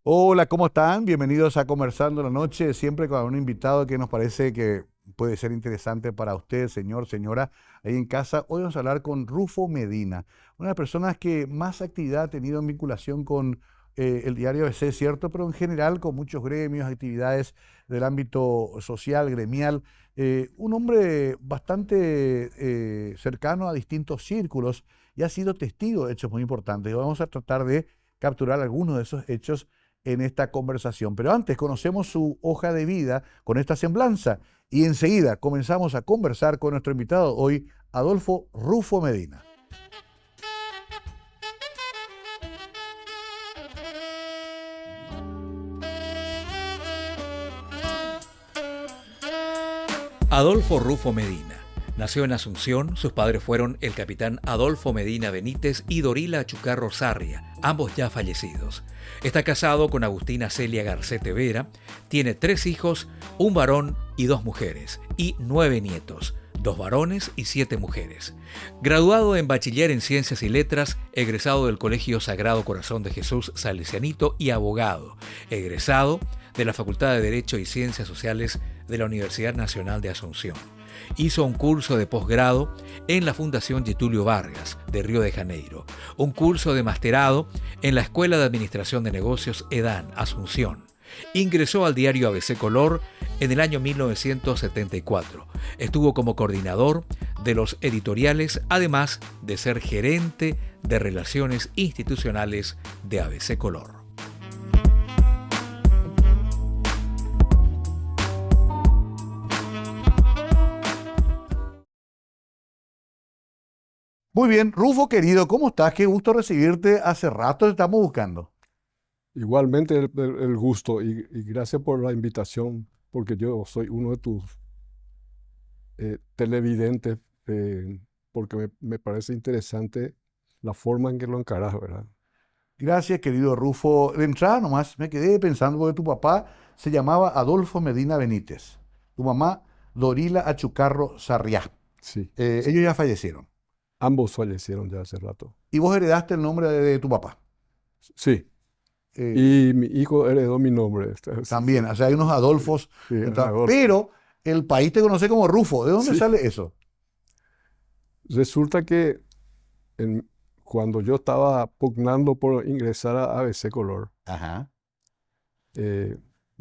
Hola, ¿cómo están? Bienvenidos a Conversando la Noche, siempre con un invitado que nos parece que puede ser interesante para usted, señor, señora, ahí en casa. Hoy vamos a hablar con Rufo Medina, una de las personas que más actividad ha tenido en vinculación con el diario ABC, ¿cierto? Pero en general con muchos gremios, actividades del ámbito social, gremial. Un hombre bastante cercano a distintos círculos y ha sido testigo de hechos muy importantes. Y vamos a tratar de capturar algunos de esos hechos en esta conversación. Pero antes conocemos su hoja de vida con esta semblanza y enseguida comenzamos a conversar con nuestro invitado hoy, Adolfo Rufo Medina. Adolfo Rufo Medina. Nació en Asunción, sus padres fueron el capitán Adolfo Medina Benítez y Dorila Achucarro Sarria, ambos ya fallecidos. Está casado con Agustina Celia Garcete Vera, tiene 3 hijos, un varón y 2 mujeres, y 9 nietos, 2 varones y 7 mujeres. Graduado en Bachiller en Ciencias y Letras, egresado del Colegio Sagrado Corazón de Jesús Salesianito y abogado, egresado de la Facultad de Derecho y Ciencias Sociales de la Universidad Nacional de Asunción. Hizo un curso de posgrado en la Fundación Getúlio Vargas de Río de Janeiro, un curso de masterado en la Escuela de Administración de Negocios EDAN, Asunción. Ingresó al diario ABC Color en el año 1974. Estuvo como coordinador de los editoriales, además de ser gerente de Relaciones Institucionales de ABC Color. Muy bien, Rufo querido, ¿cómo estás? Qué gusto recibirte. Hace rato te estamos buscando. Igualmente el gusto y gracias por la invitación, porque yo soy uno de tus televidentes, porque me parece interesante la forma en que lo encarás, ¿verdad? Gracias, querido Rufo. De entrada nomás me quedé pensando porque tu papá se llamaba Adolfo Medina Benítez, tu mamá Dorila Achucarro Sarriá. Sí, Ellos ya fallecieron. ambos fallecieron ya hace rato. Y vos heredaste el nombre de tu papá. Sí, Eh, y mi hijo heredó mi nombre. Sí, También, o sea, hay unos Adolfos, sí, Adolfo. pero el país te conoce como Rufo. ¿De dónde Sí, sale eso? resulta que en- cuando yo estaba pugnando por ingresar a ABC Color, Ajá. eh,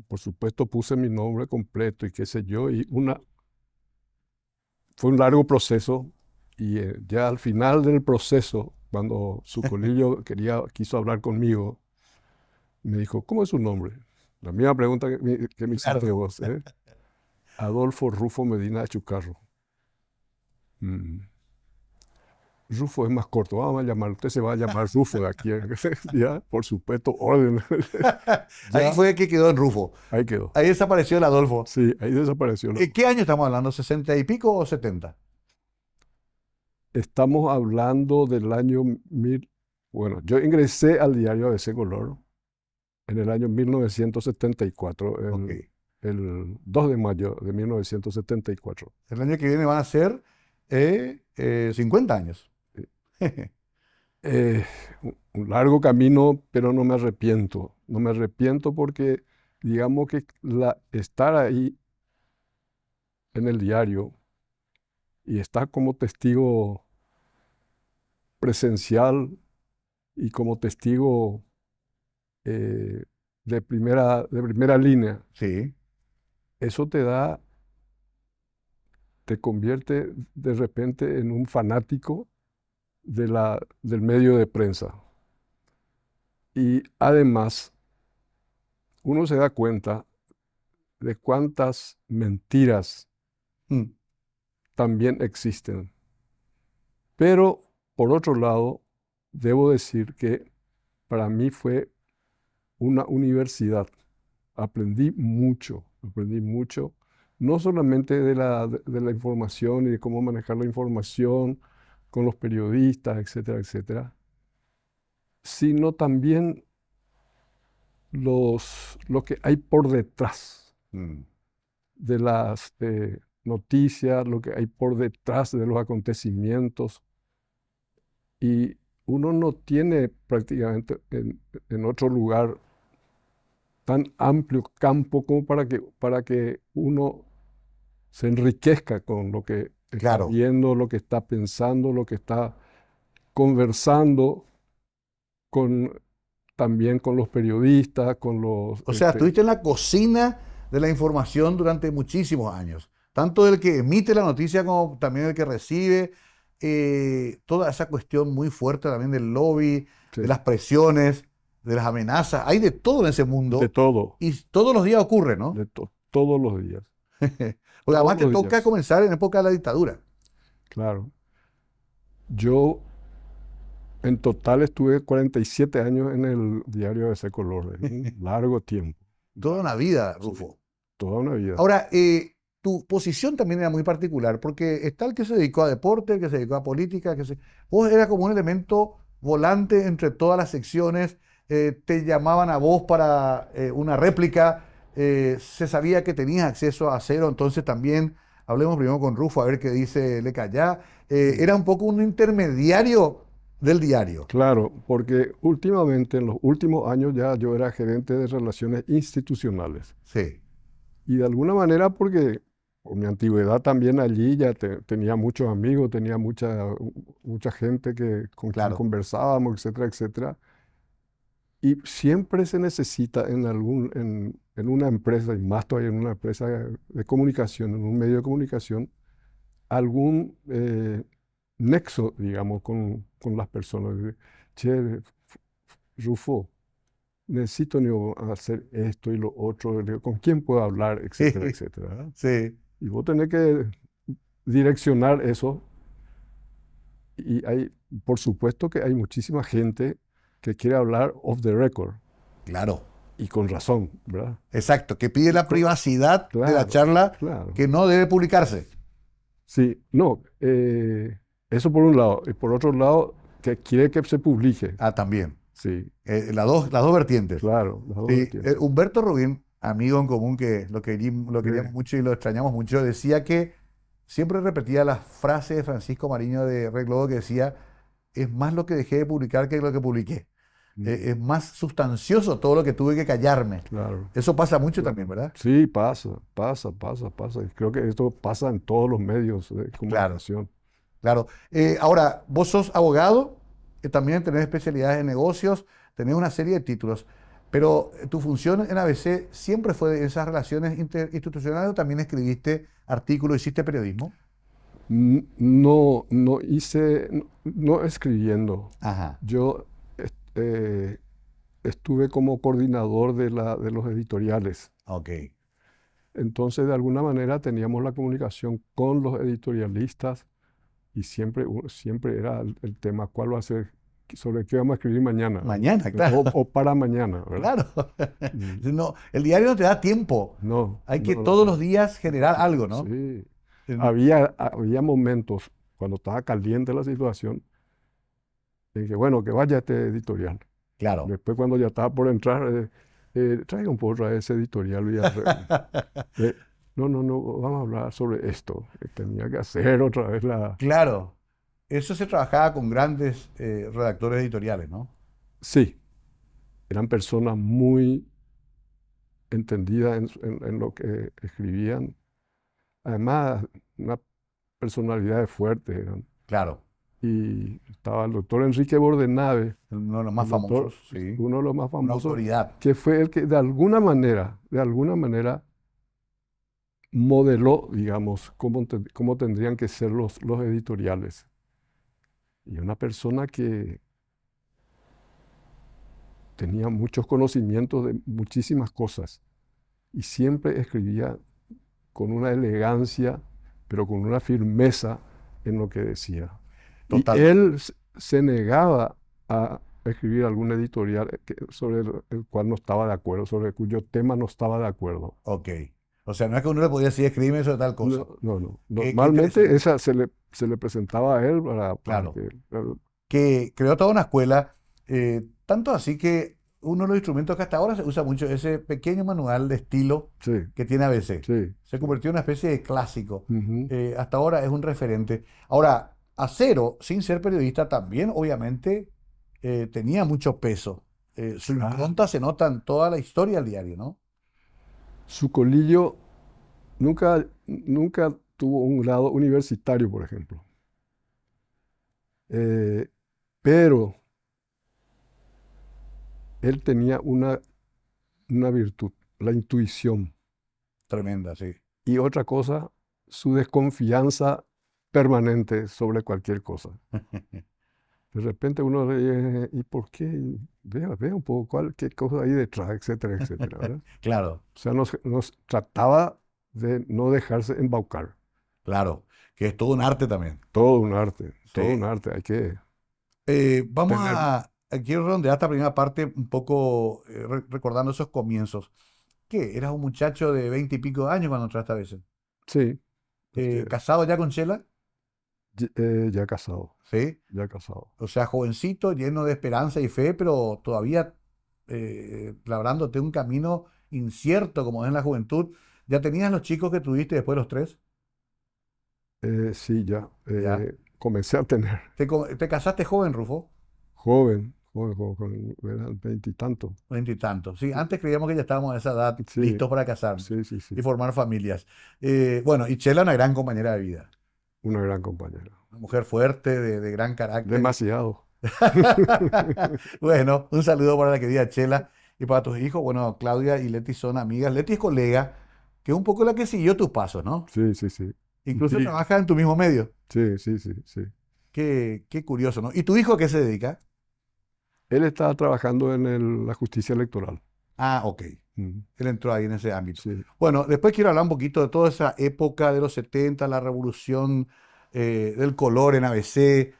por supuesto puse mi nombre completo y qué sé yo, fue un largo proceso y ya al final del proceso, cuando su colillo quiso hablar conmigo, me dijo, ¿cómo es su nombre? La misma pregunta que me hiciste Claro. vos, ¿eh? Adolfo Rufo Medina Achucarro. Mm, Rufo es más corto, vamos a llamar, usted se va a llamar Rufo de aquí. Ya, por supuesto, orden. Ahí Ya, fue que quedó en Rufo. ahí quedó. Ahí desapareció el Adolfo. Sí, ahí desapareció. ¿Qué año estamos hablando? ¿60 y pico o 70? Estamos hablando del año bueno, yo ingresé al diario ABC Color en el año 1974, Ok. el 2 de mayo de 1974. El año que viene van a ser 50 años. Eh, un largo camino, pero no me arrepiento. No me arrepiento porque digamos que estar ahí en el diario y estar como testigo presencial y como testigo eh, de primera línea, Sí. eso te convierte de repente en un fanático del medio de prensa. Y además, uno se da cuenta de cuántas mentiras Mm. también existen. Pero, por otro lado, debo decir que para mí fue una universidad. Aprendí mucho, no solamente de la información y de cómo manejar la información con los periodistas, etcétera, etcétera, sino también lo que hay por detrás Mm. de las noticias, lo que hay por detrás de los acontecimientos. Y uno no tiene prácticamente en otro lugar tan amplio campo como para que uno se enriquezca con lo que está Claro. viendo, lo que está pensando, lo que está conversando con, también con los periodistas, con los... O sea, estuviste en la cocina de la información durante muchísimos años, tanto del que emite la noticia como también del que recibe, toda esa cuestión muy fuerte también del lobby, sí, de las presiones, de las amenazas, hay de todo en ese de mundo todo, y todos los días ocurre, ¿no? todos los días, Porque además todos te los toca días, comenzar en época de la dictadura. claro. Yo en total estuve 47 años en el diario ABC Color, un largo tiempo, Toda una vida, sí, Rufo. toda una vida. Ahora, tu posición también era muy particular, porque está el que se dedicó a deporte, el que se dedicó a política, vos eras como un elemento volante entre todas las secciones, te llamaban a vos para una réplica, se sabía que tenías acceso a Acero, entonces también, hablemos primero con Rufo a ver qué dice Lecayá, era un poco un intermediario del diario. Claro, porque últimamente, en los últimos años ya yo era gerente de relaciones institucionales. Sí, Y de alguna manera porque por mi antigüedad también allí ya tenía muchos amigos, tenía mucha gente con quien claro. conversábamos, etcétera, etcétera. Y siempre se necesita en una empresa, y más todavía en una empresa de comunicación, en un medio de comunicación, algún nexo, digamos, con las personas. Che, Rufo, necesito hacer esto y lo otro, ¿con quién puedo hablar? Etcétera, etcétera, ¿verdad? Sí. Y vos tenés que direccionar eso. Y por supuesto que hay muchísima gente que quiere hablar off the record, Claro. y con razón, ¿verdad? Exacto, que pide la privacidad de la Claro, charla claro. que no debe publicarse. Sí, no, eso por un lado. Y por otro lado, que quiere que se publique. Ah, también. Sí, Las dos vertientes. claro, las dos Sí, vertientes. Humberto Rubín, amigo en común que lo queríamos mucho y lo extrañamos mucho, decía que siempre repetía la frase de Francisco Mariño de Red Globo que decía, es más lo que dejé de publicar que lo que publiqué. Es más sustancioso todo lo que tuve que callarme. Claro. Eso pasa mucho también, ¿verdad? Sí, pasa. Y creo que esto pasa en todos los medios de Claro, comunicación. claro. Ahora, vos sos abogado, también tenés especialidades en negocios, tenés una serie de títulos, pero tu función en ABC siempre fue de esas relaciones interinstitucionales o también escribiste artículos, hiciste periodismo. No, no escribiendo. Ajá, Yo eh, estuve como coordinador de los editoriales. ok. Entonces, de alguna manera, teníamos la comunicación con los editorialistas y siempre era el tema, ¿cuál va a ser? ¿Sobre qué vamos a escribir mañana? Mañana, claro, O para mañana, ¿verdad? claro. Mm, No, el diario no te da tiempo. No, Hay que no, todos no. los días generar algo, ¿no? Sí. En- Había momentos cuando estaba caliente la situación en que, bueno, que vaya este editorial. Claro. Después, cuando ya estaba por entrar, traiga un poco a ese editorial. Eh, no, vamos a hablar sobre esto. Tenía que hacer otra vez la... Claro. Eso se trabajaba con grandes redactores editoriales, ¿no? Sí, eran personas muy entendidas en lo que escribían. Además, una personalidad fuerte eran. Claro. Y estaba el doctor Enrique Bordenave, Uno de los más el doctor, famosos, sí. uno de los más Una famosos, autoridad. que fue el que de alguna manera modeló, digamos, cómo tendrían que ser los editoriales. Y una persona que tenía muchos conocimientos de muchísimas cosas y siempre escribía con una elegancia, pero con una firmeza en lo que decía. Y Totalmente. él se negaba a escribir algún editorial sobre el cual no estaba de acuerdo, sobre cuyo tema no estaba de acuerdo. Ok. O sea, no es que uno le podía decir escribirme eso de tal cosa. No. Qué interesante. Normalmente esa se le presentaba a él para Claro. que... Que creó toda una escuela, tanto así que uno de los instrumentos que hasta ahora se usa mucho, ese pequeño manual de estilo Sí, que tiene ABC. sí. Se convirtió en una especie de clásico. Ujú. Hasta ahora es un referente. Ahora, Acero, sin ser periodista, también obviamente tenía mucho peso Su impronta se nota en toda la historia del diario, ¿no? Su colillo nunca tuvo un grado universitario, por ejemplo. Pero él tenía una virtud, la intuición. Tremenda, sí. Y otra cosa, su desconfianza permanente sobre cualquier cosa. De repente uno dice, ¿y por qué? Vea un poco qué cosa hay detrás, etcétera, etcétera, ¿verdad? Claro, O sea, nos trataba de no dejarse embaucar. claro, que es todo un arte también. Todo un arte, todo Sí. un arte. Hay que Vamos tener... quiero redondear esta primera parte un poco recordando esos comienzos. ¿Qué? ¿Eras un muchacho de 20 y pico de años cuando entraste a veces? Sí, porque ¿Casado ya con Chela? ya casado, Sí. ya casado. O sea, jovencito, lleno de esperanza y fe, pero todavía labrándote un camino incierto como es en la juventud. ¿Ya tenías los chicos que tuviste después de los tres? Sí, ya. Ya. Comencé a tener ¿Te casaste joven, Rufo? joven, eran 20 y tanto. 20 y tantos. Sí, antes creíamos que ya estábamos a esa edad Sí, listos para casarnos sí, sí, sí. y formar familias. Bueno, y Chela, una gran compañera de vida. Una gran compañera. Una mujer fuerte, de gran carácter. Demasiado. Bueno, un saludo para la querida Chela y para tus hijos. Bueno, Claudia y Leti son amigas. Leti es colega, que es un poco la que siguió tus pasos, ¿no? Sí, sí, sí. Incluso Sí, trabaja en tu mismo medio. sí, sí, sí, sí. Qué curioso, ¿no? ¿Y tu hijo a qué se dedica? Él estaba trabajando en la justicia electoral. Ah, ok. Mm, Él entró ahí en ese ámbito. sí. Bueno, después quiero hablar un poquito de toda esa época de los 70, la revolución del color en ABC,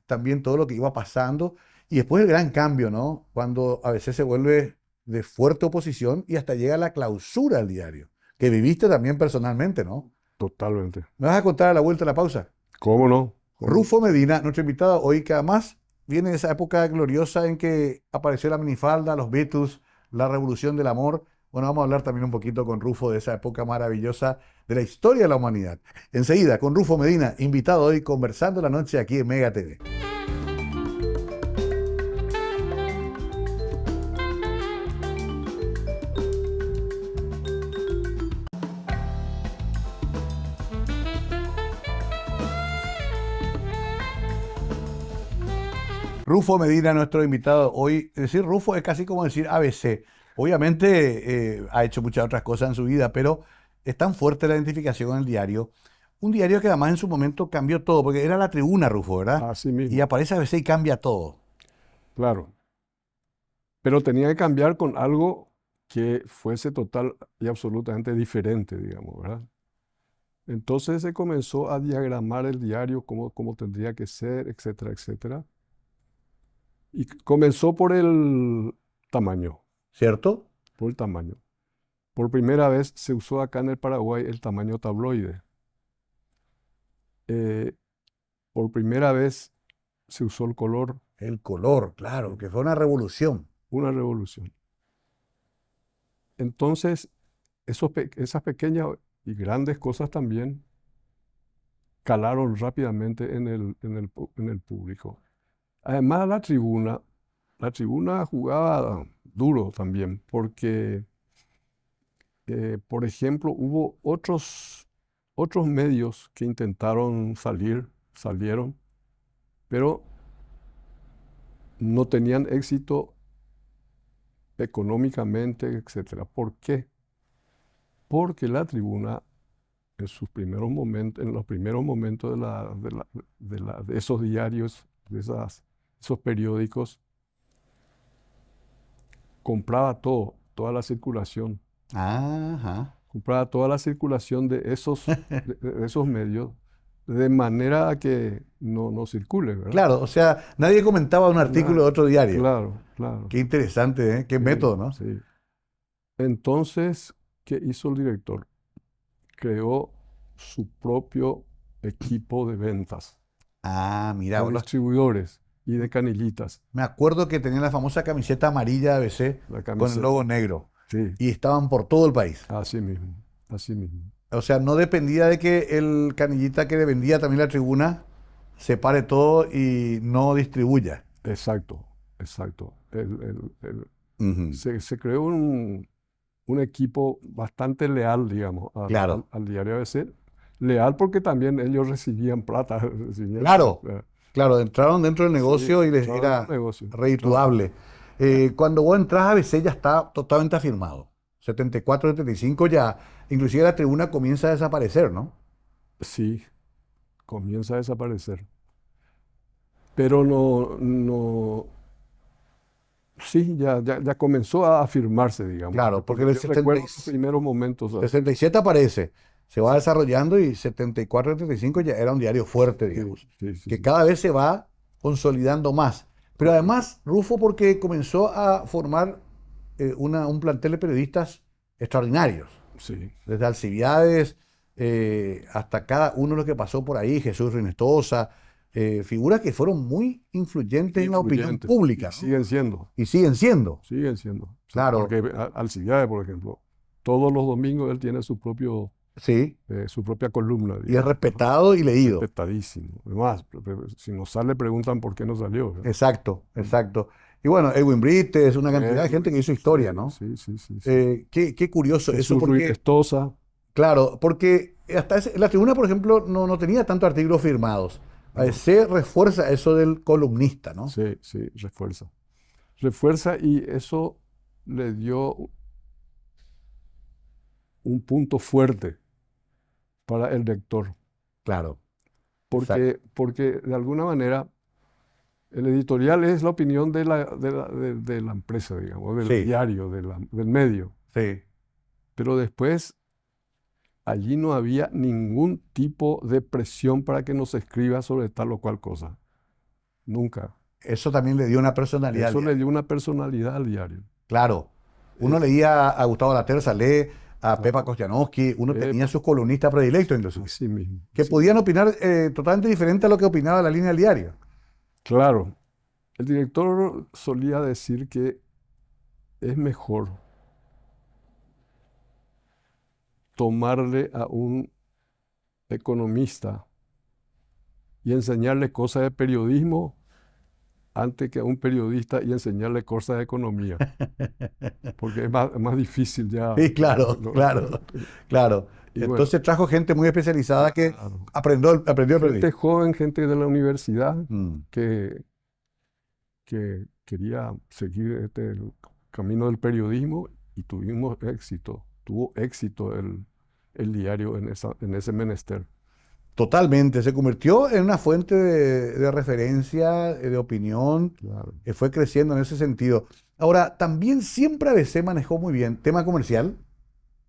también todo lo que iba pasando. Y después el gran cambio, ¿no? Cuando ABC se vuelve de fuerte oposición y hasta llega la clausura del diario, que viviste también personalmente, ¿no? Totalmente. ¿Me vas a contar a la vuelta de la pausa? ¿Cómo no? ¿Cómo no? Rufo Medina, nuestro invitado hoy, que además viene de esa época gloriosa en que apareció la minifalda, los Beatles, la revolución del amor. Bueno, vamos a hablar también un poquito con Rufo de esa época maravillosa de la historia de la humanidad. Enseguida, con Rufo Medina, invitado hoy, conversando la noche aquí en Mega TV. Rufo Medina, nuestro invitado hoy. Decir Rufo es casi como decir ABC. Obviamente ha hecho muchas otras cosas en su vida, pero es tan fuerte la identificación con el diario. Un diario que además en su momento cambió todo, porque era La Tribuna, Rufo, ¿verdad? Así Y mismo, aparece ABC y cambia todo. claro. Pero tenía que cambiar con algo que fuese total y absolutamente diferente, digamos, ¿verdad? Entonces se comenzó a diagramar el diario, cómo tendría que ser, etcétera, etcétera. Y comenzó por el tamaño, ¿Cierto? por el tamaño. Por primera vez se usó acá en el Paraguay el tamaño tabloide. Eh, por primera vez se usó el color, El color, claro, que fue una revolución. una revolución. Entonces, esas pequeñas y grandes cosas también calaron rápidamente en el público. Además, la tribuna jugaba duro también, porque, por ejemplo, hubo otros medios que intentaron salieron, pero no tenían éxito económicamente, etcétera. ¿Por qué? Porque la tribuna en los primeros momentos de esos diarios, esos periódicos, compraba toda la circulación, Ajá. compraba toda la circulación de esos medios, de manera a que no circule, ¿verdad? Claro, o sea, nadie comentaba un artículo de otro diario. Claro, claro. Qué interesante, ¿eh? Qué Sí, método, ¿no? sí. Entonces, ¿qué hizo el director? Creó su propio equipo de ventas, Ah, mira, de bueno, distribuidores y de canillitas, me acuerdo que tenía la famosa camiseta amarilla de ABC la con el camiseta. logo negro Sí, y estaban por todo el país. así mismo, así mismo. O sea, no dependía de que el canillita que le vendía también la tribuna separe todo y no distribuya. Exacto, exacto. Ujú. Se creó un equipo bastante leal, digamos, Claro, al diario ABC. Leal porque también ellos recibían plata. claro, claro, entraron dentro del Sí, negocio y les entraron en el era negocio, claro. redituable. Cuando vos entras a ABC ya está totalmente afirmado. 74, 75 ya, inclusive la tribuna comienza a desaparecer, ¿no? Sí, comienza a desaparecer. Pero sí, ya comenzó a afirmarse, digamos. Claro, porque Porque en el yo recuerdo los primeros momentos. 67 aparece, se va Sí, desarrollando y 74, 75 ya era un diario fuerte, sí, digamos, sí, sí, que sí, cada vez se va consolidando más. Pero correcto. además, Rufo, porque comenzó a formar un plantel de periodistas extraordinarios, Sí, desde Alcibiades hasta cada uno de los que pasó por ahí, Jesús Rinestosa, figuras que fueron muy influyentes en la opinión influyentes. Y pública, ¿no? siguen siendo, Y siguen siendo, siguen siendo. Sí, claro, porque Alcibiades, por ejemplo, todos los domingos él tiene sí, su propia columna, y es digamos. Ajá. respetado y leído. Respetadísimo. Además, si no sale, preguntan por qué no salió. ¿Verdad? Exacto, exacto. Y bueno, Edwin Brites, una cantidad de gente que hizo historia, Sí, ¿no? sí, sí, sí, sí. Qué curioso eso, Jesús Ruiz porque, Estosa. claro, porque la tribuna, por ejemplo, no tenía tantos artículos firmados. No, Se refuerza eso del columnista, ¿no? sí, sí, refuerza. Refuerza y eso le dio un punto fuerte para el lector, Claro, exacto. porque de alguna manera el editorial es la opinión de la empresa, digamos, del Sí, diario, del medio, sí. pero después allí no había ningún tipo de presión para que nos escriba sobre tal o cual cosa, nunca. Eso también le dio una personalidad al Eso le diario. dio una personalidad al diario. Claro. Uno Eh, leía a Gustavo Laterza, lee a Pepa claro, Kostianowski, uno tenía epa, sus columnistas predilectos, inclusive, así mismo, que así podían mismo. opinar totalmente diferente a lo que opinaba la línea del diario. Claro, el director solía decir que es mejor tomarle a un economista y enseñarle cosas de periodismo antes que a un periodista y enseñarle cosas de economía, porque es más difícil ya. Sí, claro, claro, claro. Y bueno, Entonces trajo gente muy especializada que claro, aprendió el gente periodismo. joven, gente de la universidad Mm. que, que quería seguir el camino del periodismo y tuvimos éxito, tuvo éxito el diario en ese menester. Totalmente, se convirtió en una fuente de referencia, de opinión, Claro. fue creciendo en ese sentido. Ahora, también siempre ABC manejó muy bien tema comercial,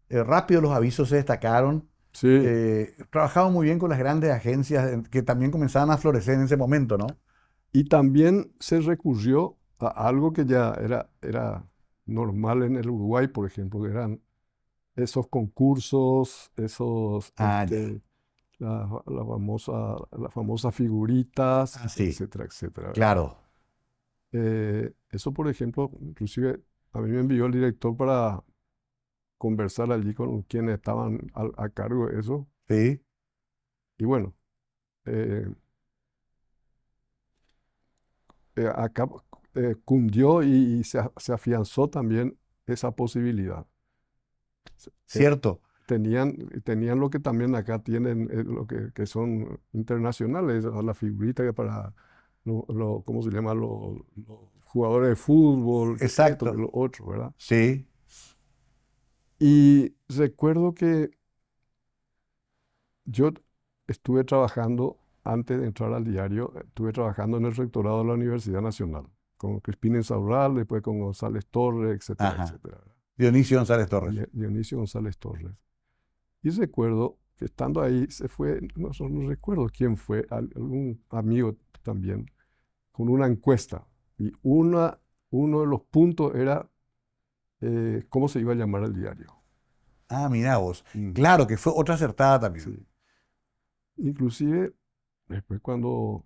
rápido los avisos se destacaron, Sí, trabajaba muy bien con las grandes agencias que también comenzaban a florecer en ese momento, ¿no? y también se recurrió a algo que ya era normal en el Uruguay, por ejemplo, que eran esos concursos, Ah, ya, las famosas figuritas, ah, sí, etcétera, etcétera, ¿verdad? claro, Eso, por ejemplo, inclusive a mí me envió el director para conversar allí con quienes estaban a cargo de eso. sí, Y bueno, eh, acá cundió y se afianzó también esa posibilidad. Eh, cierto. tenían lo que también acá tienen, lo que son internacionales, la figurita que para, ¿cómo se llama? Los jugadores de fútbol, que esto, que Exacto, lo otro, ¿verdad? sí. Y recuerdo que yo estuve trabajando, antes de entrar al diario, estuve trabajando en el rectorado de la Universidad Nacional, con Crispín Insaurral, después con González Torres, etcétera, Ajá. etcétera. Dionisio González Torres. Dionisio González Torres. Y recuerdo que estando ahí se fue, no recuerdo quién fue, algún amigo también, con una encuesta. Y uno de los puntos era cómo se iba a llamar el diario. Ah, mira vos. Mm, Claro que fue otra acertada también. sí. Inclusive, después cuando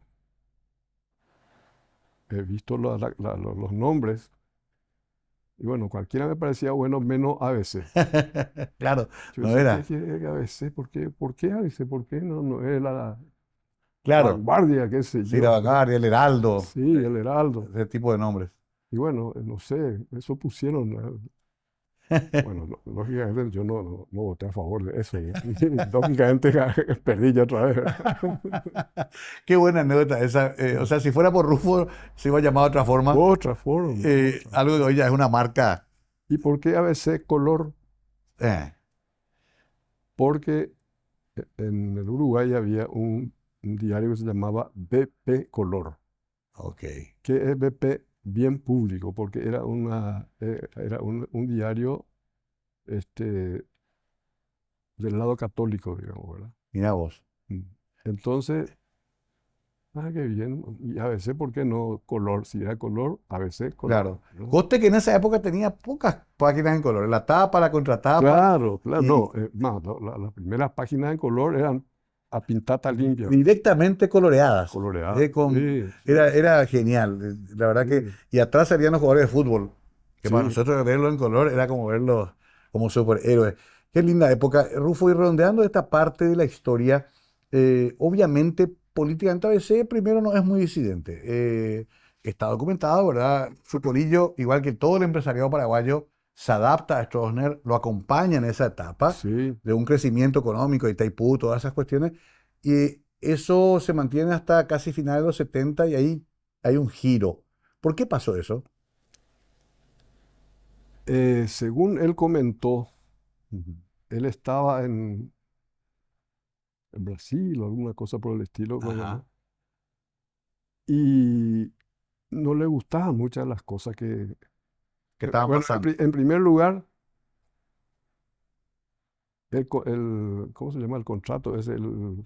he visto los nombres, y bueno, cualquiera me parecía bueno, menos ABC. Claro, Yo no decía, ¿qué era. es ABC? ¿Por qué ABC? ¿Por qué no es la Claro. vanguardia, qué sé Sí, la yo, ¿verdad? Vanguardia, el Heraldo, Sí, el Heraldo. ese tipo de nombres. Y bueno, no sé, eso pusieron. Bueno, lógicamente yo no voté a favor de eso. Lógicamente perdí ya otra vez, ¿verdad? Qué buena anécdota esa. O sea, si fuera por Rufo, se iba a llamar de otra forma. Otra forma, otra. Algo que hoy ya es una marca. ¿Y por qué ABC Color? eh, Porque en el Uruguay había un diario que se llamaba BP Color, ok, que es BP bien público, porque era un diario este, del lado católico, digamos, ¿verdad? mira vos. Mm. Entonces, qué bien. Y ABC, ¿por qué no color? Si era color, ABC, color, Claro. ¿no? Coste que en esa época tenía pocas páginas en color. La tapa, la contratapa. Claro, claro, Y no, más, las primeras páginas en color eran a pintata limpia, directamente coloreadas. coloreadas. Sí, sí, Era genial. La verdad que. sí, Y atrás salían los jugadores de fútbol. Que para sí. nosotros verlo en color era como verlos como superhéroes. Qué linda época. Rufo, y redondeando esta parte de la historia, obviamente, políticamente a veces primero no es muy disidente. Está documentado, ¿verdad? Su Polillo, igual que todo el empresariado paraguayo, se adapta a Stroessner, lo acompaña en esa etapa Sí, de un crecimiento económico de Itaipú, todas esas cuestiones. Y eso se mantiene hasta casi finales de los 70 y ahí hay un giro. ¿Por qué pasó eso? según él comentó, Ujú. él estaba en Brasil o alguna cosa por el estilo, Ajá. y no le gustaban muchas de las cosas ¿Qué estaban bueno, pasando? en primer lugar, ¿cómo se llama? El contrato, es el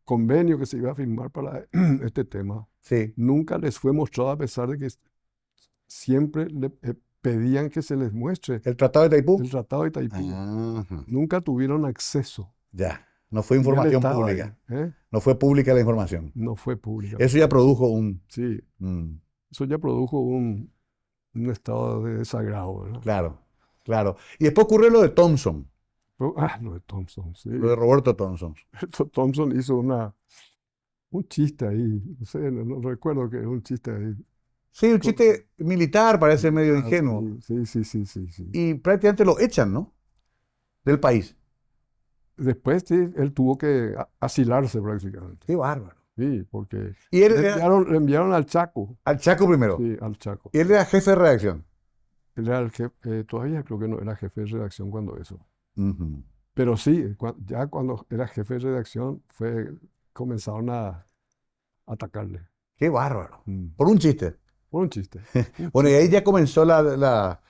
convenio que se iba a firmar para este tema. Sí, Nunca les fue mostrado a pesar de que siempre le pedían que se les muestre el Tratado de el Itaipú. Tratado de Itaipú. Ajá. Nunca tuvieron acceso. Ya, no fue Y él información estaba ahí, pública. ¿eh? No fue pública la información. No fue pública la Eso ya información. produjo un... Sí, mm, eso ya produjo un estado de desagrado, ¿verdad? claro, claro. Y después ocurre lo de Thompson, Lo de Thompson, sí. lo de Roberto Thompson. Thompson hizo un chiste ahí, no sé, no recuerdo que es un chiste ahí. Sí, un Co- chiste militar, parece medio Ah, ingenuo. sí, sí, sí, sí, sí, sí. Y prácticamente lo echan, ¿no? Del país. Después sí, él tuvo que asilarse prácticamente. Qué bárbaro. Sí, porque Y él era le enviaron al Chaco. al Chaco primero. Sí, al Chaco. Y él era jefe de redacción. Él era el jefe, todavía creo que no era jefe de redacción cuando eso. Ujú. Pero sí, ya cuando era jefe de redacción comenzaron a atacarle. Qué bárbaro. Mm. Por un chiste. Fue un chiste, un Bueno, y ahí chiste. ya comenzó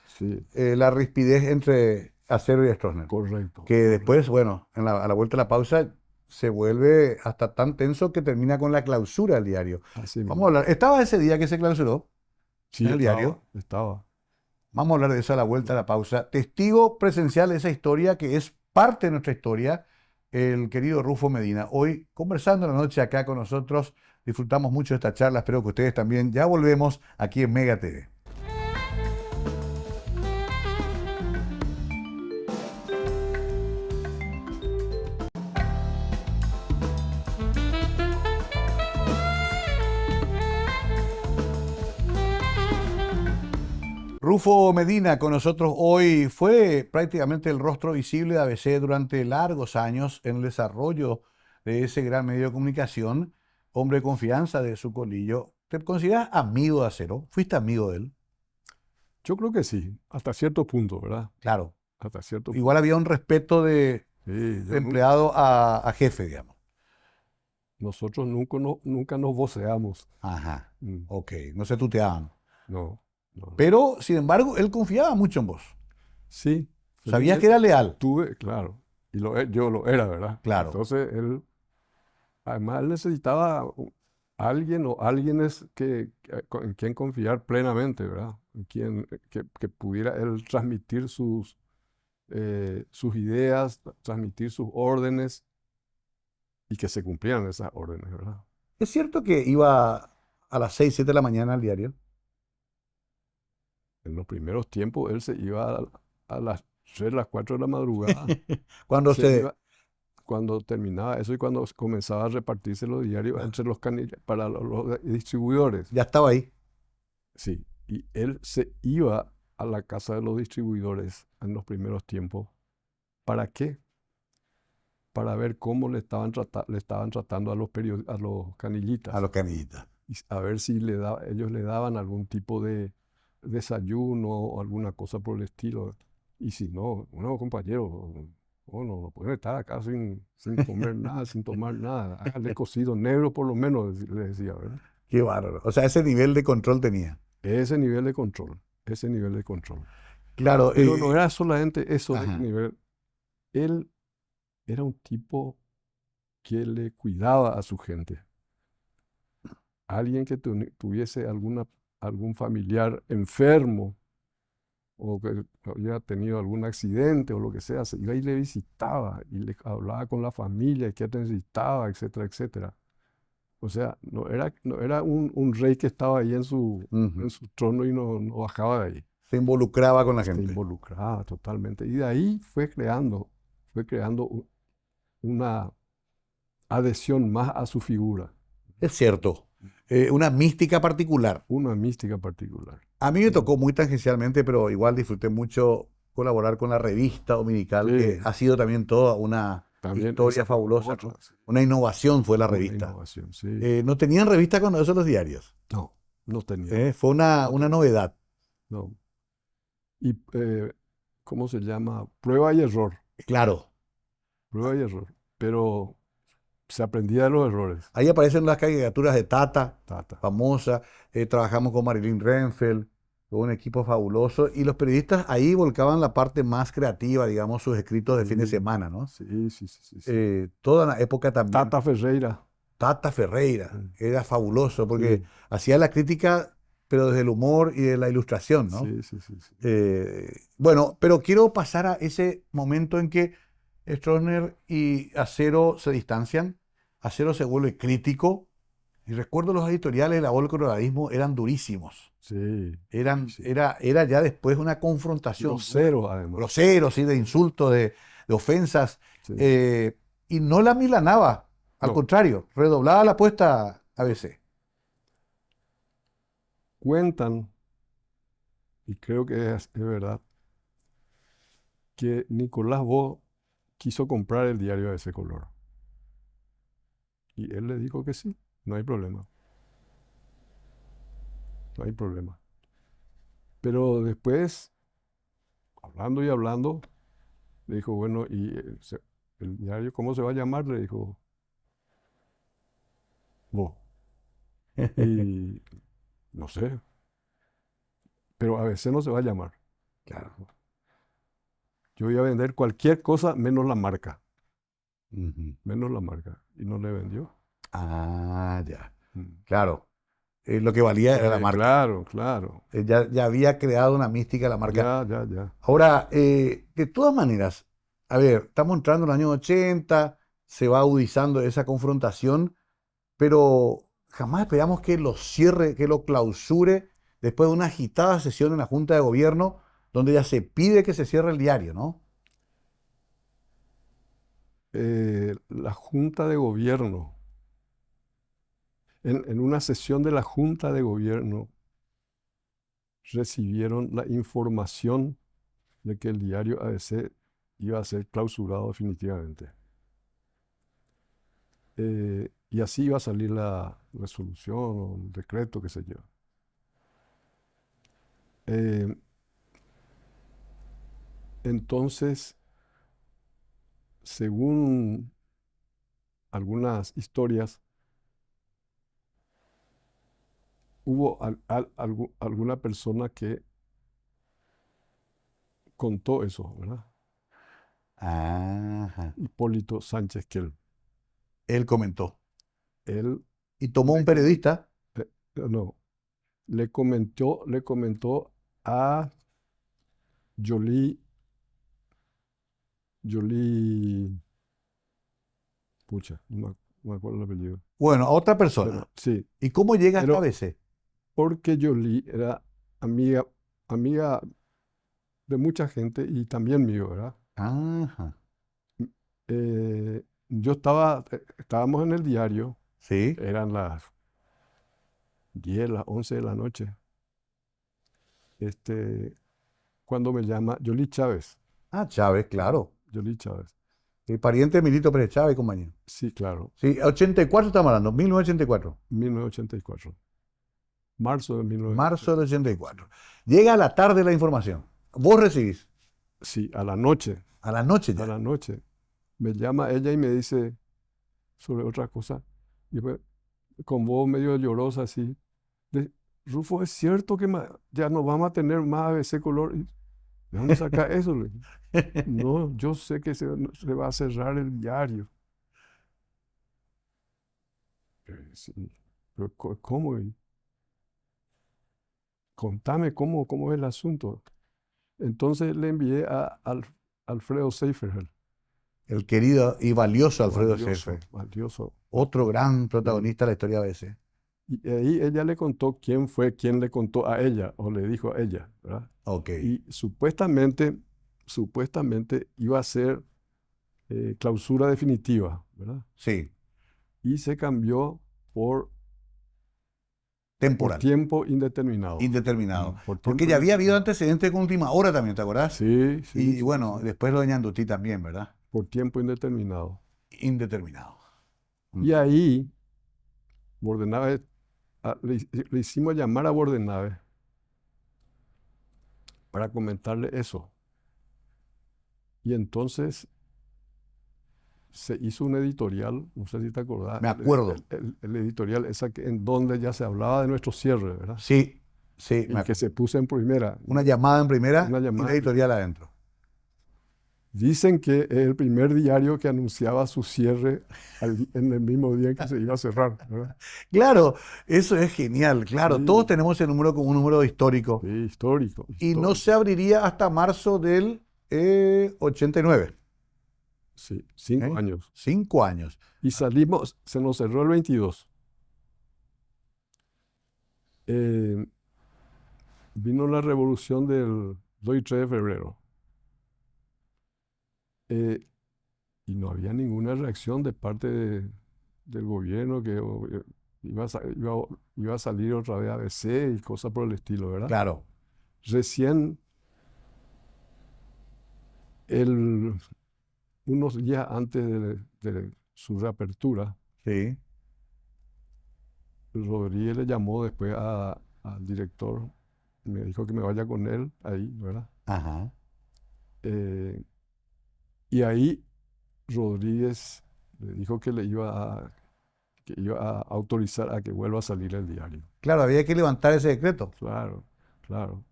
Sí, la rispidez entre Acero y Stroessner. correcto, Que después, correcto. bueno, a la vuelta de la pausa se vuelve hasta tan tenso que termina con la clausura del diario. Así Vamos a mismo. hablar, estaba ese día que se clausuró Sí, en el diario. estaba. Vamos a hablar de eso a la vuelta de la pausa. Testigo presencial de esa historia que es parte de nuestra historia, el querido Rufo Medina. Hoy conversando en la noche acá con nosotros. Disfrutamos mucho de esta charla, espero que ustedes también. Ya volvemos aquí en Mega TV. Rufo Medina con nosotros hoy fue prácticamente el rostro visible de ABC durante largos años en el desarrollo de ese gran medio de comunicación, hombre de confianza de su colillo. ¿Te consideras amigo de Acero? ¿Fuiste amigo de él? Yo creo que sí, hasta cierto punto, ¿verdad? Claro. Hasta cierto Igual punto. había un respeto Sí, de empleado a jefe, digamos. nosotros nunca nos voceamos. Ajá. Mm, Ok, no se tuteaban. no, no, no. Pero, sin embargo, él confiaba mucho en vos. Sí, Sabías que era felizmente leal. claro, yo lo era, ¿verdad? Claro. Entonces además él necesitaba alguien o alguienes en quien confiar plenamente, ¿verdad? En quien que pudiera él transmitir sus ideas, transmitir sus órdenes y que se cumplieran esas órdenes, ¿verdad? ¿Es cierto que iba a las 6, 7 de la mañana al diario? En los primeros tiempos él se iba a las 3, las 4 de la madrugada, Cuando se se... iba cuando terminaba eso y cuando comenzaba a repartirse los diarios entre para los distribuidores. Ya estaba ahí. Sí, Y él se iba a la casa de los distribuidores en los primeros tiempos. ¿Para qué? Para ver cómo le estaban tratando a a los A canillitas. los canillitas. Y a ver si ellos le daban algún tipo de desayuno o alguna cosa por el estilo. Y si no, bueno, compañero, no pueden estar acá sin comer nada, sin tomar nada. Háganle cocido negro por lo menos, le decía, ¿verdad? Qué bárbaro. O sea, ese nivel de control tenía. Ese nivel de control, ese nivel de control. Claro. Pero no era solamente eso de Ajá. nivel. Él era un tipo que le cuidaba a su gente. Alguien que tuviese algún familiar enfermo o que había tenido algún accidente o lo que sea, se iba y le visitaba y le hablaba con la familia, qué necesitaba, etcétera, etcétera. O sea, no era un rey que estaba ahí Ujú. en su trono y no bajaba de ahí. Se involucraba con la Se gente. involucraba totalmente. Y de ahí fue creando una adhesión más a su figura, Es cierto. Una mística particular. una mística particular. A mí me tocó muy tangencialmente, pero igual disfruté mucho colaborar con la revista dominical, que Sí, ha sido también toda una también esa historia fue fabulosa, otra, ¿no? sí, Una innovación fue la una revista. innovación, sí. No tenían revista cuando eso los diarios. No, no tenían, Fue no una tenían, novedad. no. Y, ¿cómo se llama? Prueba y error, Claro, prueba y error. Pero se aprendía de los errores. ahí aparecen las caricaturas de Tata, Tata. famosa. Trabajamos con Marilyn Renfeld, con un equipo fabuloso. Y los periodistas ahí volcaban la parte más creativa, digamos, sus escritos de fin de Sí, semana, ¿no? sí, sí, sí, sí, sí. Toda la época también. Tata Ferreira. Tata Ferreira, Mm, era fabuloso porque sí, hacía la crítica, pero desde el humor y de la ilustración, ¿no? sí, sí, sí, sí. Bueno, pero quiero pasar a ese momento en que Stroessner y Acero se distancian, Acero se vuelve crítico, y recuerdo los editoriales de la Voz del Coloradismo eran durísimos, Sí, sí. era ya después una confrontación dura, Grosero, además. grosero, ¿sí? De insultos, de ofensas, Sí. eh, y no la milanaba, al No, contrario, redoblaba la apuesta a veces. cuentan, y creo que es verdad, que Nicolás Bo quiso comprar el diario de ese color. Y él le dijo que sí, no hay problema, no hay problema. Pero después, hablando y hablando, le dijo, bueno, ¿y el diario cómo se va a llamar? Le dijo, Bo. Y no sé, pero a veces no se va a llamar. Claro. Yo voy a vender cualquier cosa menos la marca, Ujú. menos la marca. Y no le vendió. Ah, ya. Mm. Claro. Lo que valía era la marca. Claro, claro. Ya había creado una mística la marca. Ya, ya, ya. Ahora, de todas maneras, a ver, estamos entrando en los años 80, se va agudizando esa confrontación, pero jamás esperamos que lo cierre, que lo clausure después de una agitada sesión en la Junta de Gobierno donde ya se pide que se cierre el diario, ¿no? La Junta de Gobierno, en una sesión de la Junta de Gobierno, recibieron la información de que el diario ABC iba a ser clausurado definitivamente. Y así iba a salir la resolución o el decreto, qué sé yo. Eh, entonces, según algunas historias, hubo alguna persona que contó eso, ¿verdad? Ajá. Hipólito Sánchez Kell. Él comentó. Él Y tomó un le comentó, periodista. no, le comentó a Jolie, Jolie, pucha, no me acuerdo el apellido. Bueno, a otra Bueno, persona. sí, ¿Y cómo llega hasta pero ABC? porque Jolie era amiga de mucha gente y también mío, ¿verdad? Ajá. Estábamos en el diario, Sí. eran las 10, las 11 de la noche, cuando me llama Yoli Chávez. Ah, Chávez, claro. Yoli Chávez. Sí, pariente de Milito Pérez Chávez y compañía. Sí, claro. Sí, 84 estamos hablando, 1984. 1984. Marzo de Marzo 1984. del 84. Llega a la tarde la información. Vos recibís. Sí, a la noche. A la noche A ya. la noche. Me llama ella y me dice sobre otra cosa. Y pues, con voz medio llorosa así. Rufo, ¿es cierto que ya no vamos a tener más ABC Color? ¿De dónde saca eso? Le dije. No, yo sé que se va a cerrar el diario. Sí, pero ¿cómo? Contame cómo es el asunto. Entonces le envié a Alfredo Seifertl, El querido y valioso Alfredo valioso, Seifertl, valioso. otro gran protagonista de la historia ABC. Y ahí ella le contó quién fue quien le contó a ella, o le dijo a ella, ¿verdad? Ok. Y supuestamente iba a ser clausura definitiva, ¿verdad? Sí, Y se cambió por temporal, tiempo indeterminado. indeterminado. Por Porque tiempo ya había habido indeterminado. antecedentes con última hora también, ¿te acordás? Sí, sí, Y sí, bueno, sí. después lo de Ñandutí también, ¿verdad? Por tiempo indeterminado. Indeterminado. Y ahí, Bordenave, le hicimos llamar a Bordenave para comentarle eso. Y entonces se hizo un editorial, no sé si te acordás, Me acuerdo. el editorial en donde ya se hablaba de nuestro cierre, ¿verdad? Sí, sí, me Y que acuerdo. se puso en primera. Una llamada en primera Una y llamada la en editorial primera. adentro. Dicen que es el primer diario que anunciaba su cierre en el mismo día en que se iba a cerrar, ¿verdad? Claro, eso es genial. Claro, todos Sí, tenemos ese número como un número histórico. sí, histórico, Y no se histórico. abriría hasta marzo del 89. Sí, 5 ¿Eh? años. 5 años. Y salimos, se nos cerró el 22. Eh, Vino la revolución del 2 y 3 de febrero. Eh, y no había ninguna reacción de parte del gobierno que iba a salir otra vez ABC y cosas por el estilo, ¿verdad? Claro. Recién, unos días antes de su reapertura, Sí. Rodríguez le llamó después al director, me dijo que me vaya con él ahí, ¿verdad? Ajá. Eh, y ahí Rodríguez le dijo que iba a autorizar a que vuelva a salir el diario. Claro, había que levantar ese decreto. Claro, claro.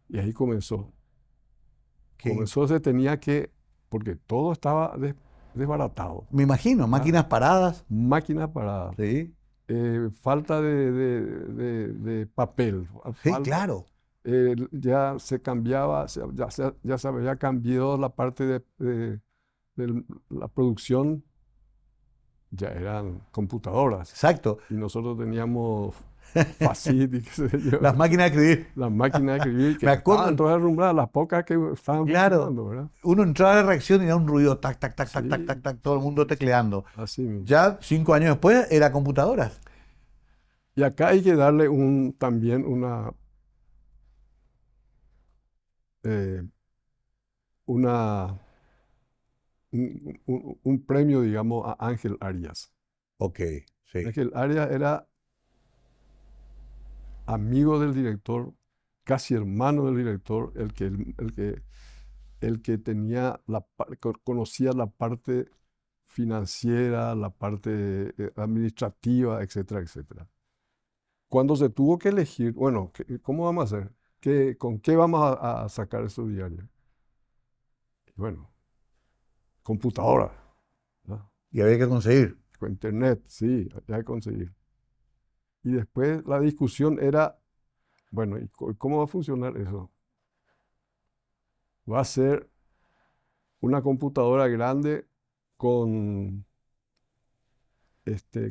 Y ahí comenzó. Que, Se tenía porque todo estaba desbaratado. me imagino, ¿Verdad? máquinas paradas. Máquinas paradas, Sí. falta de papel, Sí, falta, claro. ya se cambiaba, ya se había cambiado la parte de la producción, ya eran computadoras. Exacto. Y nosotros teníamos Facit, qué sé yo, Las máquinas de escribir. las máquinas de escribir que Me estaban acuerdo, todas arrumbadas, las pocas que estaban claro. funcionando, ¿verdad? Uno entraba a la reacción y era un ruido, tac, tac, tac, tac, tac, tac, Sí, tac, todo el mundo sí, sí, tecleando. así mismo. Ya 5 años después era computadoras. Y acá hay que darle también eh, una, un premio, digamos, a Ángel Arias. Ok, sí. Ángel Arias era amigo del director, casi hermano del director, el que conocía la parte financiera, la parte administrativa, etcétera, etcétera. Cuando se tuvo que elegir, bueno, ¿cómo vamos a hacer? ¿Con qué vamos a sacar esos diarios? Bueno, computadora, ¿no? Y había que conseguir. Con internet, sí, hay que conseguir. Y después la discusión era, bueno, ¿y cómo va a funcionar eso? Va a ser una computadora grande con,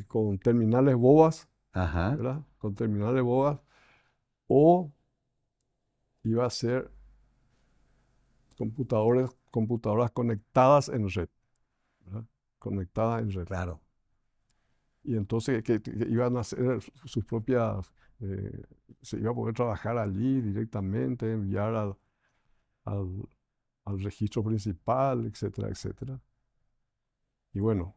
con terminales bobas, Ajá. ¿verdad? Con terminales bobas, o iba a ser computadoras conectadas en red, ¿verdad? Conectadas en red. Claro. y entonces que iban a hacer sus propias, se iba a poder trabajar allí directamente, enviar al, al registro principal, etcétera, etcétera. Y bueno,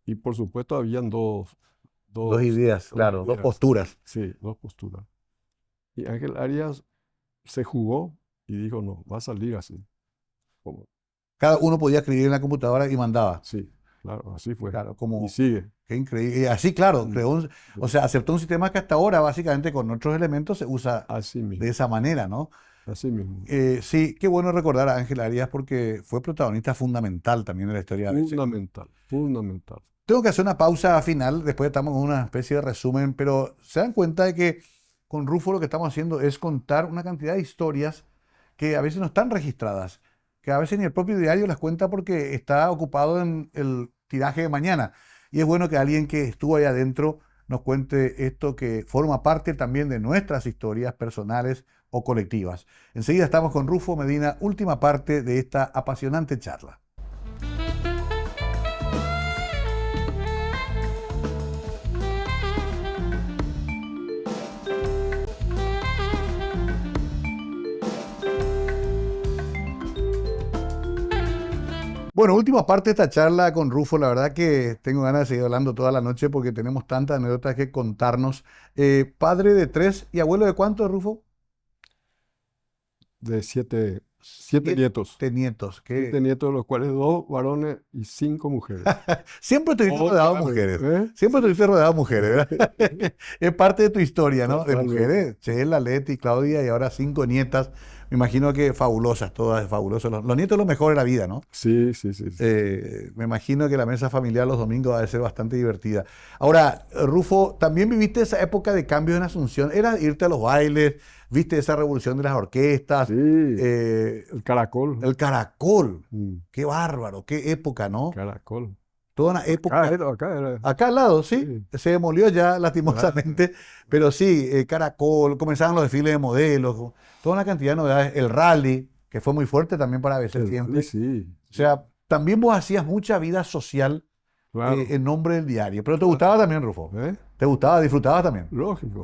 y por supuesto habían Dos ideas, claro, dos ideas, posturas. sí, dos posturas. Y Ángel Arias se jugó y dijo, no, va a salir así. Como, Cada uno podía escribir en la computadora y mandaba. sí, claro, así fue. Claro, Y como, sigue. qué increíble. Y así, claro, Mm, o sea, aceptó un sistema que hasta ahora, básicamente, con otros elementos se usa Así de mismo, esa manera, ¿no? así mismo. Sí, qué bueno recordar a Ángel Arias porque fue protagonista fundamental también de la historia de ABC. Fundamental, fundamental. Tengo que hacer una pausa final, después estamos en una especie de resumen, pero se dan cuenta de que con Rufo lo que estamos haciendo es contar una cantidad de historias que a veces no están registradas, que a veces ni el propio diario las cuenta porque está ocupado en el tiraje de mañana. Y es bueno que alguien que estuvo ahí adentro nos cuente esto que forma parte también de nuestras historias personales o colectivas. Enseguida estamos con Rufo Medina, última parte de esta apasionante charla. Bueno, última parte de esta charla con Rufo. La verdad que tengo ganas de seguir hablando toda la noche porque tenemos tantas anécdotas que contarnos. Padre de 3 y abuelo de ¿cuántos, Rufo? De siete 7 nietos. nietos. 7 nietos, de los cuales 2 varones y 5 mujeres. Siempre estuviste Oh, rodeado de claro, mujeres. ¿eh? Siempre estuviste rodeado de mujeres, ¿verdad? Es parte de tu historia, ¿no? De Totalmente. mujeres. Chela, Leti, Claudia y ahora 5 nietas. Me imagino que fabulosas, todas fabulosas. Los nietos es lo mejor de la vida, ¿no? Sí, sí, sí. Sí. Me imagino que la mesa familiar los domingos va a ser bastante divertida. Ahora, Rufo, también viviste esa época de cambios en Asunción. Era irte a los bailes, viste esa revolución de las orquestas, Sí, el caracol. el caracol. Mm, Qué bárbaro, qué época, ¿no? Caracol. Toda una época. Acá era. Acá al lado, sí, Sí, se demolió ya lastimosamente, pero sí, Caracol, comenzaron los desfiles de modelos, toda una cantidad de novedades, el rally, que fue muy fuerte también para ABC el siempre. rally, sí. O sea, también vos hacías mucha vida social Claro. en nombre del diario, pero te gustaba también, Rufo, ¿Eh? te gustaba, disfrutabas también. Lógico,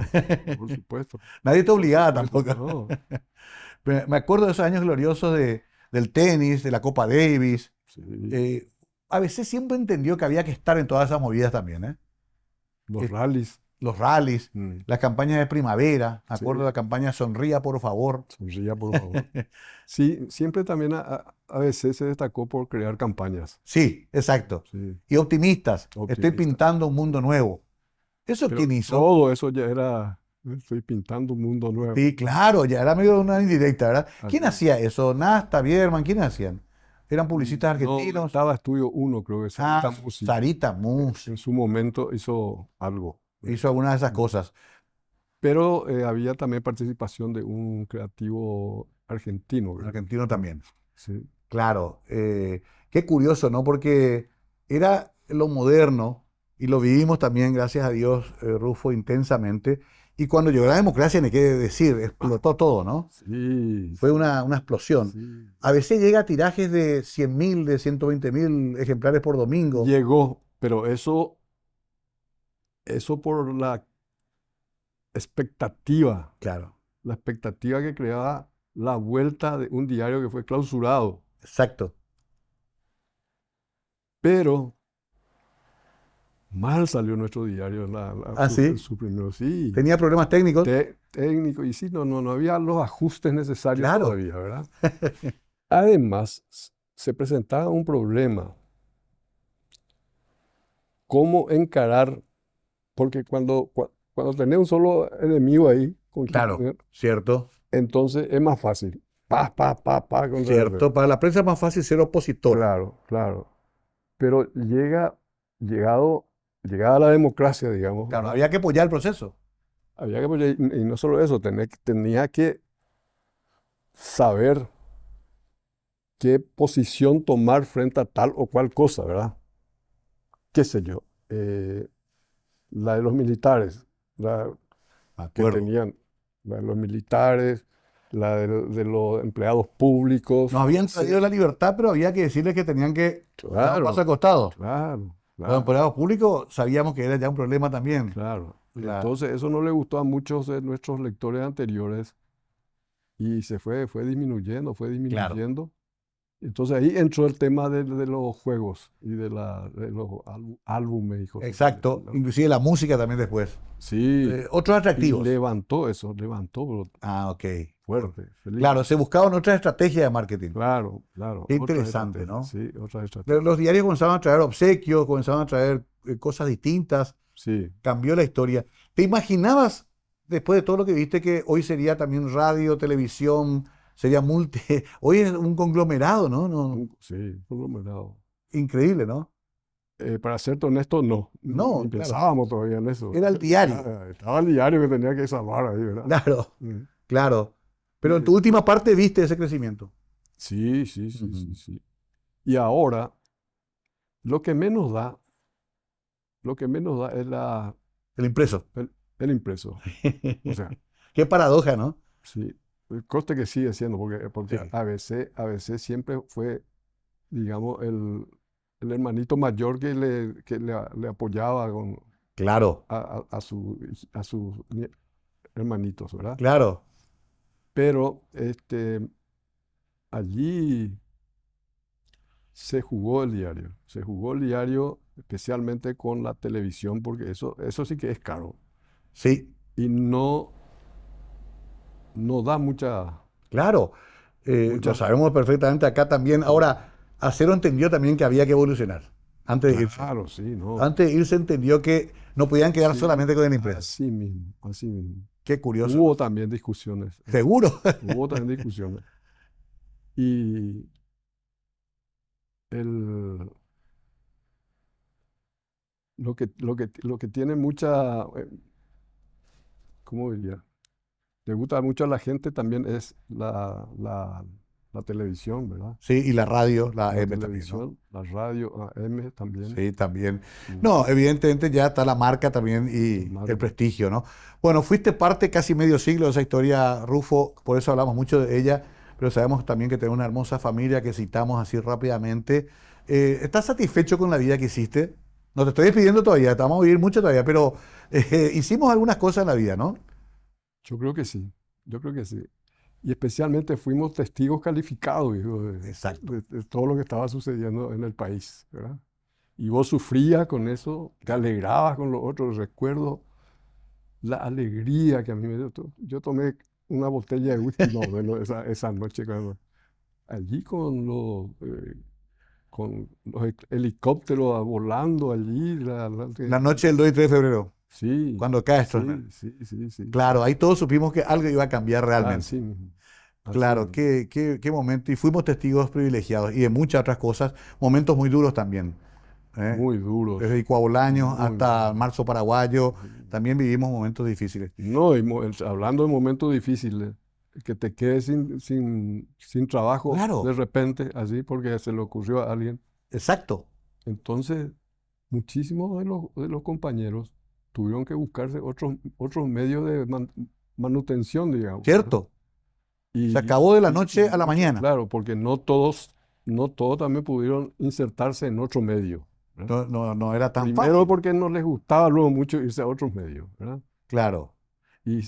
por supuesto. Nadie te obligaba Por supuesto, tampoco. no. Me acuerdo de esos años gloriosos del tenis, de la Copa Davis. Sí, Eh, ABC siempre entendió que había que estar en todas esas movidas también, ¿eh? los rallies. Los rallies, Mm, las campañas de primavera, me acuerdo sí, de la campaña Sonría, por favor. sonría, por favor. Sí, siempre también a veces se destacó por crear campañas. Sí, exacto. Sí, Y optimistas, estoy optimistas. pintando un mundo nuevo. ¿Eso Pero quién hizo? todo eso ya era, estoy pintando un mundo nuevo. Sí, claro, ya era medio una indirecta, ¿verdad? ¿Quién Así. hacía eso? Nasta, Bierman, ¿quiénes hacían? ¿Eran publicistas No, argentinos? estaba Estudio 1, creo que Sarita Musi. Sarita Mus En su momento hizo algo. hizo alguna de esas cosas. Pero había también participación de un creativo argentino, creo. Argentino también. Sí, Claro, qué curioso, ¿no? Porque era lo moderno y lo vivimos también, gracias a Dios, Rufo, intensamente. Y cuando llegó la democracia, ni qué decir, explotó todo, ¿no? sí, Fue una explosión. sí. A veces llega a tirajes de 100.000, de 120.000 ejemplares por domingo. Llegó, pero eso por Claro, la expectativa que creaba la vuelta de un diario que fue clausurado. exacto. Pero mal salió nuestro diario Ah, sí, su primero, sí. tenía problemas técnicos. Técnico, y sí, no había los ajustes necesarios Claro. todavía, ¿verdad? Además, se presentaba un problema. ¿Cómo encarar? Porque cuando tenés un solo enemigo ahí, con quien Claro, poner, cierto, entonces es más fácil. Pa, contra cierto. Para la prensa es más fácil ser opositor. Claro, claro. Pero llegada la democracia, digamos, Claro, ¿verdad? había que apoyar el proceso. Había que apoyar, y no solo eso, tenía que saber qué posición tomar frente a tal o cual cosa, ¿verdad? Qué sé yo, la de los militares, Me que acuerdo. tenían, la de los militares, la de los empleados públicos. Nos habían traído la libertad, pero había que decirles que tenían que dar un Claro, paso al costado. claro. Los claro, empleados públicos sabíamos que era ya un problema también. claro. La- Entonces eso no le gustó a muchos de nuestros lectores anteriores y fue disminuyendo, fue claro. disminuyendo. Entonces ahí entró el tema de los juegos y de los álbumes y cosas así. Exacto. Inclusive la música también después. Sí, Otros y atractivos. levantó eso, levantó pero Ah, ok. fuerte, feliz. Claro, se buscaban otras estrategias de marketing. Claro, claro. Qué otras interesante, estrategias, ¿no? sí, otras estrategias. Los diarios comenzaban a traer obsequios, comenzaban a traer cosas distintas, Sí, cambió la historia. ¿Te imaginabas, después de todo lo que viste, que hoy sería también radio, televisión, sería multi? Hoy es un conglomerado, ¿no? sí, conglomerado. Increíble, ¿no? Para ser honesto, no, No, ni claro. pensábamos todavía en eso. Era el diario. Estaba el diario que tenía que salvar ahí, ¿verdad? Claro, Mm. claro. Pero en tu última parte viste ese crecimiento. Sí, sí, sí, sí, Ujú. sí. Y ahora, lo que menos da, lo que menos da es El impreso. el impreso. O sea, Qué paradoja, ¿no? sí, el coste que sigue siendo, porque Sí. ABC siempre fue, digamos, el hermanito mayor que le apoyaba Claro, a sus hermanitos, ¿verdad? claro. Pero allí se jugó el diario especialmente con la televisión, porque eso sí que es caro Sí, y no da mucha, claro. Lo mucha, sabemos perfectamente acá también. Ahora, Acero entendió también que había que evolucionar antes de irse. claro, sí, no, Antes de irse entendió que no podían quedar sí, solamente con el impreso. así mismo, así mismo. Qué curioso. Hubo también discusiones, Seguro. hubo también discusiones. Y el, lo que tiene mucha, ¿cómo diría? Le gusta mucho a la gente también es la televisión, ¿verdad? Sí, y la radio, la La M también, ¿no? televisión, la radio, AM también. Sí, también. Mm, No, evidentemente ya está la marca también el y el marketing. prestigio, ¿no? Bueno, fuiste parte casi medio siglo de esa historia, Rufo, por eso hablamos mucho de ella, pero sabemos también que tenés una hermosa familia que citamos así rápidamente. ¿Estás satisfecho con la vida que hiciste? No te estoy despidiendo todavía, te vamos a vivir mucho todavía, pero hicimos algunas cosas en la vida, ¿no? Yo creo que sí, yo creo que sí. Y especialmente fuimos testigos calificados, hijo, Exacto. de todo lo que estaba sucediendo en el país, ¿verdad? Y vos sufrías con eso, te alegrabas con los otros. Recuerdo la alegría que a mí me dio. Yo tomé una botella de whisky, no, bueno, esa noche allí con los helicópteros volando allí. La noche del 2 y 3 de febrero, Sí, cuando cae esto, ¿no? sí, sí, sí, sí, sí. Claro, ahí todos supimos que algo iba a cambiar realmente. Así mismo, así Claro, mismo. qué momento. Y fuimos testigos privilegiados y de muchas otras cosas, momentos muy duros también. ¿Eh? Muy duros, Desde Coabolaños muy hasta duros. Marzo Paraguayo, también vivimos momentos difíciles. No, y hablando de momentos difíciles, que te quedes sin trabajo de Claro, repente, así, porque se le ocurrió a alguien. exacto, Entonces, muchísimos de los compañeros tuvieron que buscarse otros medios de manutención, digamos, ¿verdad? cierto. Se Y, acabó de la y noche a la muchos, mañana. claro, porque no todos también pudieron insertarse en otro medio, ¿verdad? No era tan Primero fácil. porque no les gustaba luego mucho irse a otros medios, ¿verdad? Claro, Y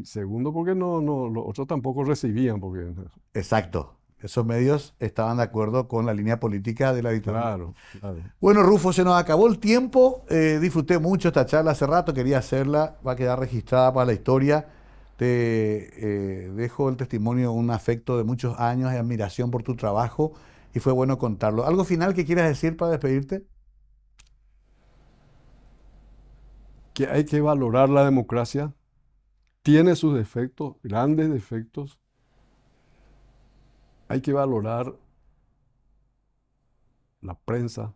segundo porque los otros tampoco recibían, porque, exacto. Esos medios estaban de acuerdo con la línea política de la dictadura. claro, claro. Bueno, Rufo, se nos acabó el tiempo. Disfruté mucho esta charla hace rato, quería hacerla, va a quedar registrada para la historia. Te dejo el testimonio, un afecto de muchos años de admiración por tu trabajo y fue bueno contarlo. ¿Algo final que quieras decir para despedirte? Que hay que valorar la democracia, tiene sus defectos, grandes defectos. Hay que valorar la prensa,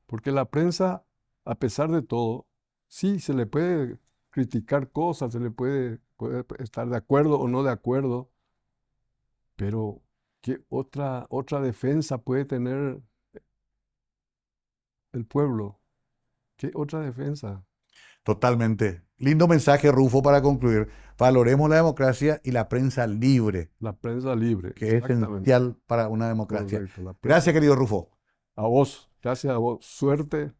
porque la prensa, a pesar de todo, sí se le puede criticar cosas, puede estar de acuerdo o no de acuerdo, pero ¿qué otra defensa puede tener el pueblo? ¿Qué otra defensa? Totalmente. Lindo mensaje, Rufo, para concluir. Valoremos la democracia y la prensa libre, La prensa libre, que es exactamente. esencial para una democracia. Correcto, la prensa. Gracias, querido Rufo. A vos, gracias a vos. Suerte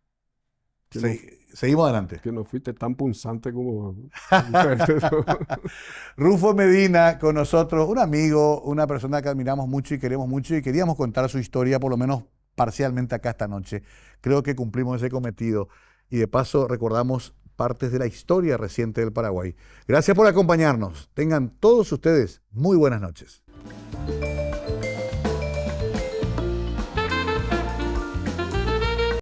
que no, Seguimos adelante. que no fuiste tan punzante como... Rufo Medina con nosotros, un amigo, una persona que admiramos mucho y queremos mucho y queríamos contar su historia, por lo menos parcialmente acá esta noche. Creo que cumplimos ese cometido y de paso recordamos partes de la historia reciente del Paraguay. Gracias por acompañarnos. Tengan todos ustedes muy buenas noches.